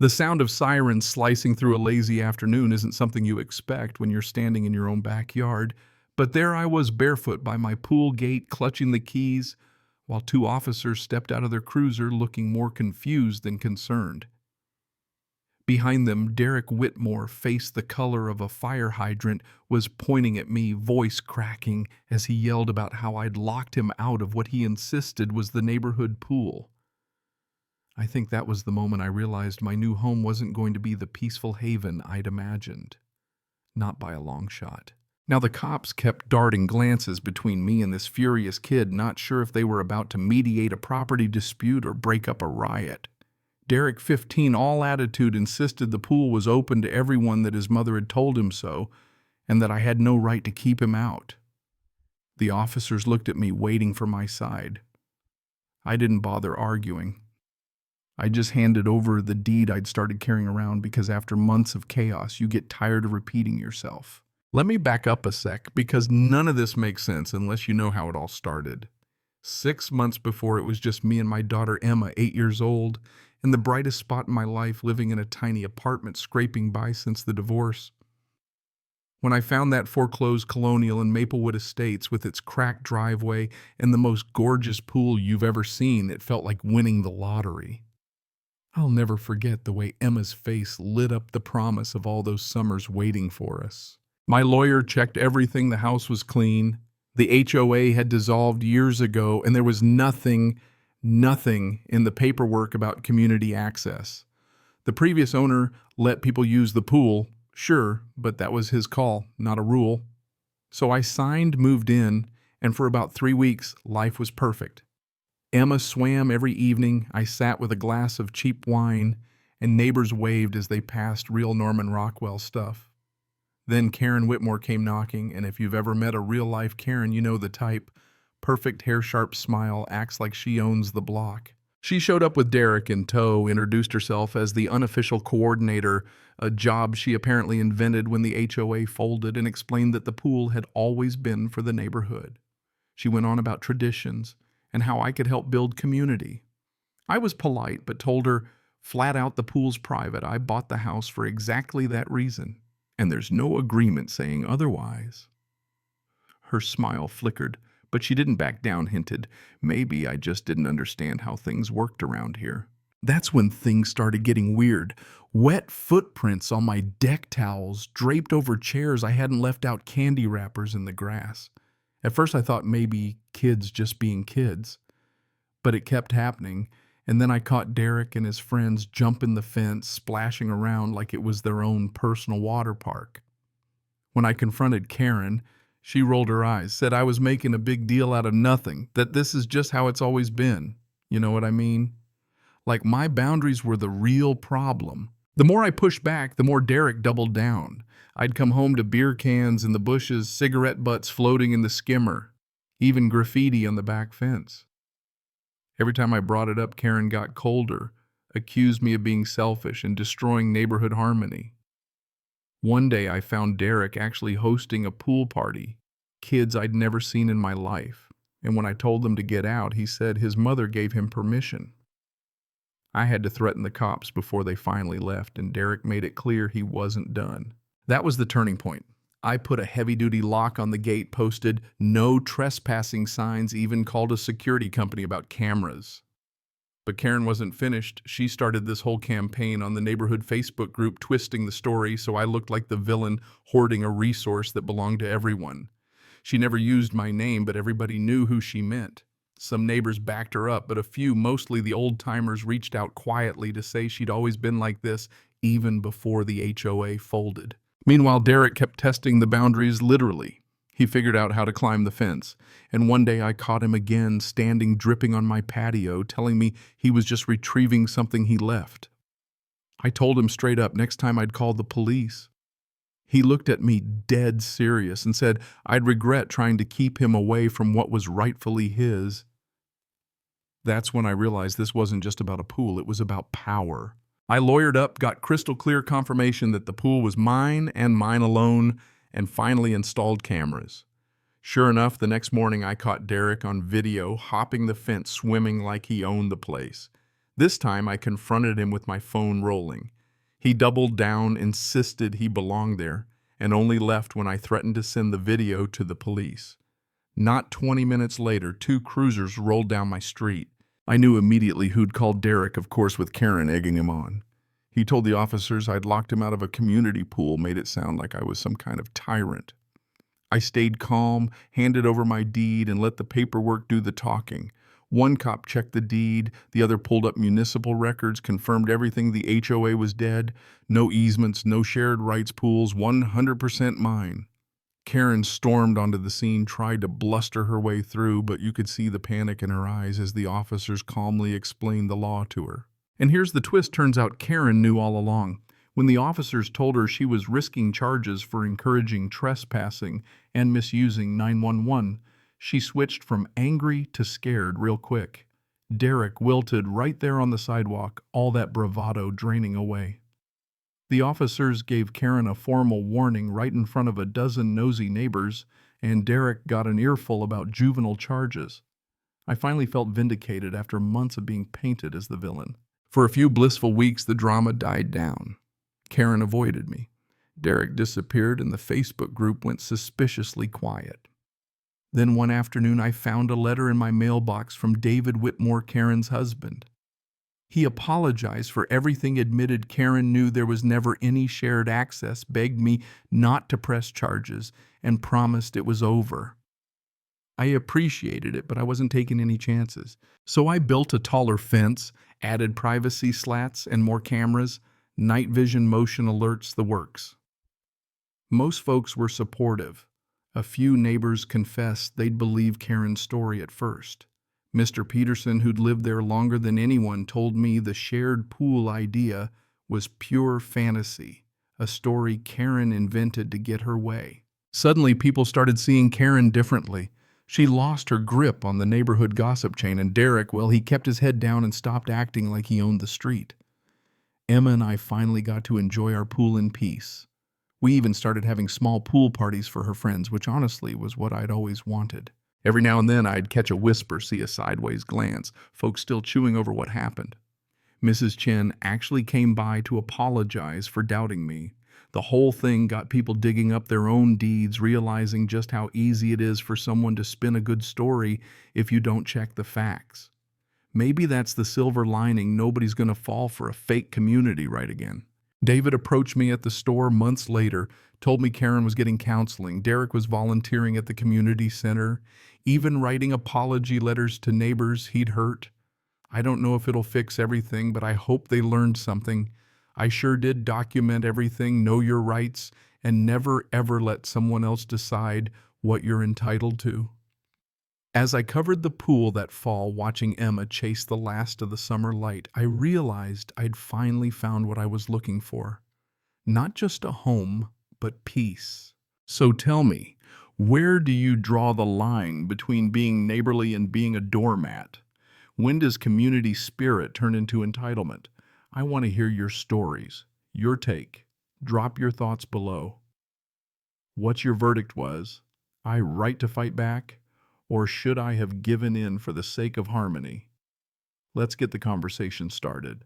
The sound of sirens slicing through a lazy afternoon isn't something you expect when you're standing in your own backyard, but there I was barefoot by my pool gate, clutching the keys, while two officers stepped out of their cruiser looking more confused than concerned. Behind them, Derek Whitmore, face the color of a fire hydrant, was pointing at me, voice cracking, as he yelled about how I'd locked him out of what he insisted was the neighborhood pool. I think that was the moment I realized my new home wasn't going to be the peaceful haven I'd imagined. Not by a long shot. Now the cops kept darting glances between me and this furious kid, not sure if they were about to mediate a property dispute or break up a riot. Derek, 15, all attitude, insisted the pool was open to everyone, that his mother had told him so, and that I had no right to keep him out. The officers looked at me, waiting for my side. I didn't bother arguing. I just handed over the deed I'd started carrying around, because after months of chaos, you get tired of repeating yourself. Let me back up a sec, because none of this makes sense unless you know how it all started. 6 months before, it was just me and my daughter Emma, 8 years old, in the brightest spot in my life, living in a tiny apartment, scraping by since the divorce. When I found that foreclosed colonial in Maplewood Estates with its cracked driveway and the most gorgeous pool you've ever seen, it felt like winning the lottery. I'll never forget the way Emma's face lit up the promise of all those summers waiting for us. My lawyer checked everything. The house was clean. The HOA had dissolved years ago, and there was nothing in the paperwork about community access. The previous owner let people use the pool, sure, but that was his call, not a rule. So I signed, moved in, and for about 3 weeks, life was perfect. Emma swam every evening. I sat with a glass of cheap wine, and neighbors waved as they passed real Norman Rockwell stuff. Then Karen Whitmore came knocking, and if you've ever met a real-life Karen, you know the type. Perfect hair-sharp smile, acts like she owns the block. She showed up with Derek in tow, introduced herself as the unofficial coordinator, a job she apparently invented when the HOA folded, and explained that the pool had always been for the neighborhood. She went on about traditions and how I could help build community. I was polite, but told her flat out the pool's private. I bought the house for exactly that reason, and there's no agreement saying otherwise. Her smile flickered, but she didn't back down, hinted, maybe I just didn't understand how things worked around here. That's when things started getting weird. Wet footprints on my deck towels, draped over chairs. I hadn't left out candy wrappers in the grass. At first I thought maybe kids just being kids, but it kept happening, and then I caught Derek and his friends jumping the fence, splashing around like it was their own personal water park. When I confronted Karen, she rolled her eyes, said I was making a big deal out of nothing, that this is just how it's always been. You know what I mean? Like my boundaries were the real problem. The more I pushed back, the more Derek doubled down. I'd come home to beer cans in the bushes, cigarette butts floating in the skimmer, even graffiti on the back fence. Every time I brought it up, Karen got colder, accused me of being selfish and destroying neighborhood harmony. One day I found Derek actually hosting a pool party, kids I'd never seen in my life, and when I told them to get out, he said his mother gave him permission. I had to threaten the cops before they finally left, and Derek made it clear he wasn't done. That was the turning point. I put a heavy-duty lock on the gate, posted no trespassing signs, even called a security company about cameras. But Karen wasn't finished. She started this whole campaign on the neighborhood Facebook group, twisting the story so I looked like the villain hoarding a resource that belonged to everyone. She never used my name, but everybody knew who she meant. Some neighbors backed her up, but a few, mostly the old-timers, reached out quietly to say she'd always been like this, even before the HOA folded. Meanwhile, Derek kept testing the boundaries literally. He figured out how to climb the fence, and one day I caught him again, standing dripping on my patio, telling me he was just retrieving something he left. I told him straight up next time I'd call the police. He looked at me dead serious and said I'd regret trying to keep him away from what was rightfully his. That's when I realized this wasn't just about a pool, it was about power. I lawyered up, got crystal clear confirmation that the pool was mine and mine alone, and finally installed cameras. Sure enough, the next morning I caught Derek on video hopping the fence, swimming like he owned the place. This time I confronted him with my phone rolling. He doubled down, insisted he belonged there, and only left when I threatened to send the video to the police. Not 20 minutes later, two cruisers rolled down my street. I knew immediately who'd called Derek, of course, with Karen egging him on. He told the officers I'd locked him out of a community pool, made it sound like I was some kind of tyrant. I stayed calm, handed over my deed, and let the paperwork do the talking. One cop checked the deed, the other pulled up municipal records, confirmed everything the HOA was dead, no easements, no shared rights pools, 100% mine. Karen stormed onto the scene, tried to bluster her way through, but you could see the panic in her eyes as the officers calmly explained the law to her. And here's the twist, turns out Karen knew all along. When the officers told her she was risking charges for encouraging trespassing and misusing 911, she switched from angry to scared real quick. Derek wilted right there on the sidewalk, all that bravado draining away. The officers gave Karen a formal warning right in front of a dozen nosy neighbors, and Derek got an earful about juvenile charges. I finally felt vindicated after months of being painted as the villain. For a few blissful weeks, the drama died down. Karen avoided me. Derek disappeared, and the Facebook group went suspiciously quiet. Then one afternoon, I found a letter in my mailbox from David Whitmore, Karen's husband. He apologized for everything, admitted Karen knew there was never any shared access, begged me not to press charges, and promised it was over. I appreciated it, but I wasn't taking any chances. So I built a taller fence, added privacy slats and more cameras, night vision motion alerts, the works. Most folks were supportive. A few neighbors confessed they'd believe Karen's story at first. Mr. Peterson, who'd lived there longer than anyone, told me the shared pool idea was pure fantasy, a story Karen invented to get her way. Suddenly, people started seeing Karen differently. She lost her grip on the neighborhood gossip chain, and Derek, well, he kept his head down and stopped acting like he owned the street. Emma and I finally got to enjoy our pool in peace. We even started having small pool parties for her friends, which honestly was what I'd always wanted. Every now and then I'd catch a whisper, see a sideways glance, folks still chewing over what happened. Mrs. Chen actually came by to apologize for doubting me. The whole thing got people digging up their own deeds, realizing just how easy it is for someone to spin a good story if you don't check the facts. Maybe that's the silver lining. Nobody's going to fall for a fake community right again. David approached me at the store months later, told me Karen was getting counseling. Derek was volunteering at the community center, even writing apology letters to neighbors he'd hurt. I don't know if it'll fix everything, but I hope they learned something. I sure did document everything, know your rights, and never ever let someone else decide what you're entitled to. As I covered the pool that fall, watching Emma chase the last of the summer light, I realized I'd finally found what I was looking for. Not just a home, but peace. So tell me, where do you draw the line between being neighborly and being a doormat? When does community spirit turn into entitlement? I want to hear your stories, your take. Drop your thoughts below. What's your verdict? Was I right to fight back? Or should I have given in for the sake of harmony? Let's get the conversation started.